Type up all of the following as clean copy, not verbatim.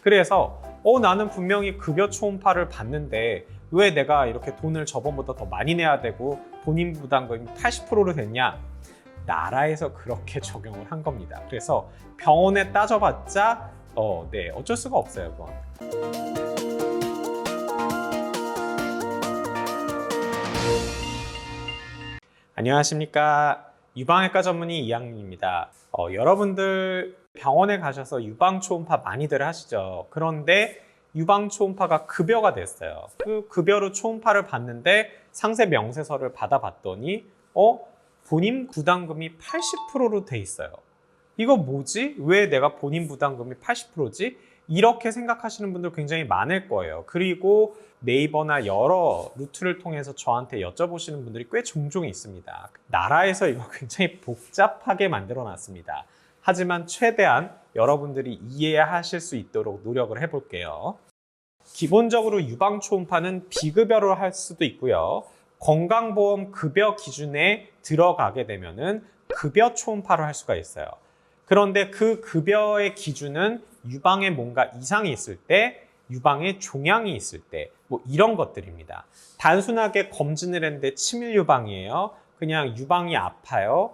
그래서 나는 분명히 급여 초음파를 받는데 왜 내가 이렇게 돈을 저번보다 더 많이 내야 되고 본인 부담금이 80%로 됐냐? 나라에서 그렇게 적용을 한 겁니다. 그래서 병원에 따져봤자 어쩔 수가 없어요, 그건. 안녕하십니까. 유방외과 전문의 이양민입니다. 여러분들 병원에 가셔서 유방 초음파 많이들 하시죠. 그런데 유방 초음파가 급여가 됐어요. 그 급여로 초음파를 받는데 상세 명세서를 받아봤더니 본인 부담금이 80%로 돼 있어요. 이거 뭐지? 왜 내가 본인 부담금이 80%지? 이렇게 생각하시는 분들 굉장히 많을 거예요. 그리고 네이버나 여러 루트를 통해서 저한테 여쭤보시는 분들이 꽤 종종 있습니다. 나라에서 이거 굉장히 복잡하게 만들어 놨습니다. 하지만 최대한 여러분들이 이해하실 수 있도록 노력을 해볼게요. 기본적으로 유방 초음파는 비급여로 할 수도 있고요. 건강보험 급여 기준에 들어가게 되면은 급여 초음파로 할 수가 있어요. 그런데 그 급여의 기준은 유방에 뭔가 이상이 있을 때, 유방에 종양이 있을 때, 뭐 이런 것들입니다. 단순하게 검진을 했는데 치밀 유방이에요. 그냥 유방이 아파요.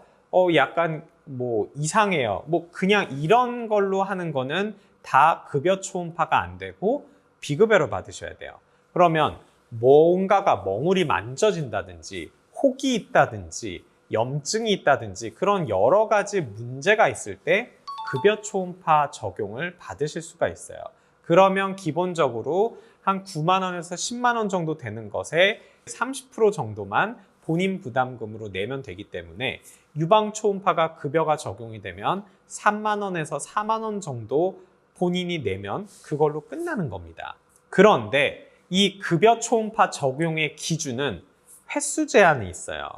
약간 뭐 이상해요. 뭐 그냥 이런 걸로 하는 거는 다 급여 초음파가 안 되고 비급여로 받으셔야 돼요. 그러면 뭔가가 멍울이 만져진다든지 혹이 있다든지 염증이 있다든지 그런 여러 가지 문제가 있을 때 급여 초음파 적용을 받으실 수가 있어요. 그러면 기본적으로 한 9만 원에서 10만 원 정도 되는 것에 30% 정도만 본인 부담금으로 내면 되기 때문에 유방 초음파가 급여가 적용이 되면 3만 원에서 4만 원 정도 본인이 내면 그걸로 끝나는 겁니다. 그런데 이 급여 초음파 적용의 기준은 횟수 제한이 있어요.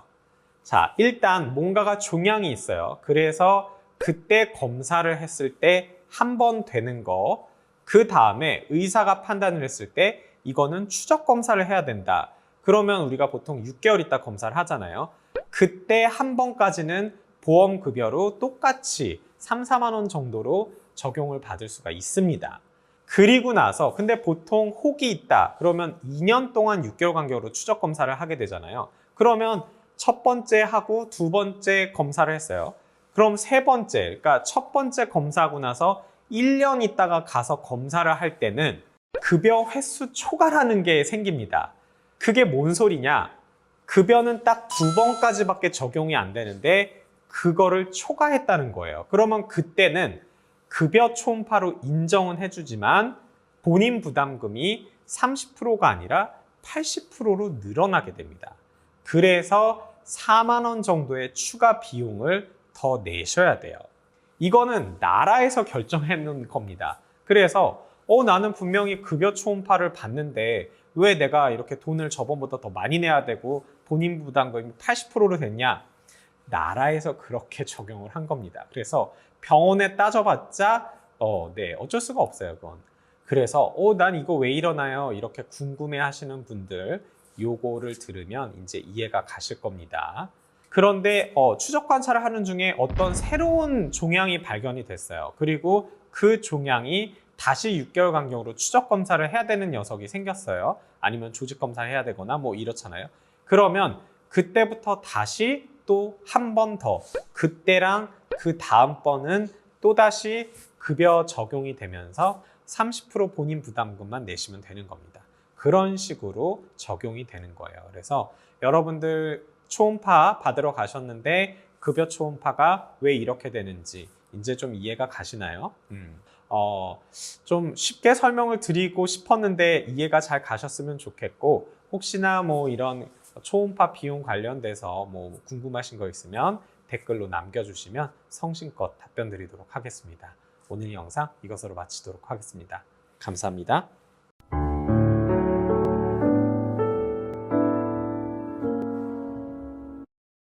자, 일단 뭔가가 종양이 있어요. 그래서 그때 검사를 했을 때 한 번 되는 거, 그 다음에 의사가 판단을 했을 때 이거는 추적 검사를 해야 된다. 그러면 우리가 보통 6개월 있다 검사를 하잖아요. 그때 한 번까지는 보험급여로 똑같이 3, 4만 원 정도로 적용을 받을 수가 있습니다. 그리고 나서 근데 보통 혹이 있다. 그러면 2년 동안 6개월 간격으로 추적 검사를 하게 되잖아요. 그러면 첫 번째 하고 두 번째 검사를 했어요. 그럼 세 번째, 그러니까 첫 번째 검사하고 나서 1년 있다가 가서 검사를 할 때는 급여 횟수 초과라는 게 생깁니다. 그게 뭔 소리냐? 급여는 딱 2번까지밖에 적용이 안 되는데 그거를 초과했다는 거예요. 그러면 그때는 급여 초음파로 인정은 해주지만 본인 부담금이 30%가 아니라 80%로 늘어나게 됩니다. 그래서 4만 원 정도의 추가 비용을 더 내셔야 돼요. 이거는 나라에서 결정해 놓은 겁니다. 그래서 나는 분명히 급여 초음파를 받는데 왜 내가 이렇게 돈을 저번보다 더 많이 내야 되고 본인 부담금이 80%로 됐냐? 나라에서 그렇게 적용을 한 겁니다. 그래서 병원에 따져봤자 어쩔 수가 없어요, 그건. 그래서 난 이거 왜 일어나요? 이렇게 궁금해 하시는 분들 요거를 들으면 이제 이해가 가실 겁니다. 그런데 추적 관찰을 하는 중에 어떤 새로운 종양이 발견이 됐어요. 그리고 그 종양이 다시 6개월 간격으로 추적 검사를 해야 되는 녀석이 생겼어요. 아니면 조직 검사를 해야 되거나 뭐 이렇잖아요. 그러면 그때부터 다시 또 한 번 더 그때랑 그 다음번은 또다시 급여 적용이 되면서 30% 본인 부담금만 내시면 되는 겁니다. 그런 식으로 적용이 되는 거예요. 그래서 여러분들 초음파 받으러 가셨는데 급여 초음파가 왜 이렇게 되는지 이제 좀 이해가 가시나요? 좀 쉽게 설명을 드리고 싶었는데 이해가 잘 가셨으면 좋겠고 혹시나 뭐 이런 초음파 비용 관련돼서 뭐 궁금하신 거 있으면 댓글로 남겨주시면 성심껏 답변 드리도록 하겠습니다. 오늘 영상 이것으로 마치도록 하겠습니다. 감사합니다.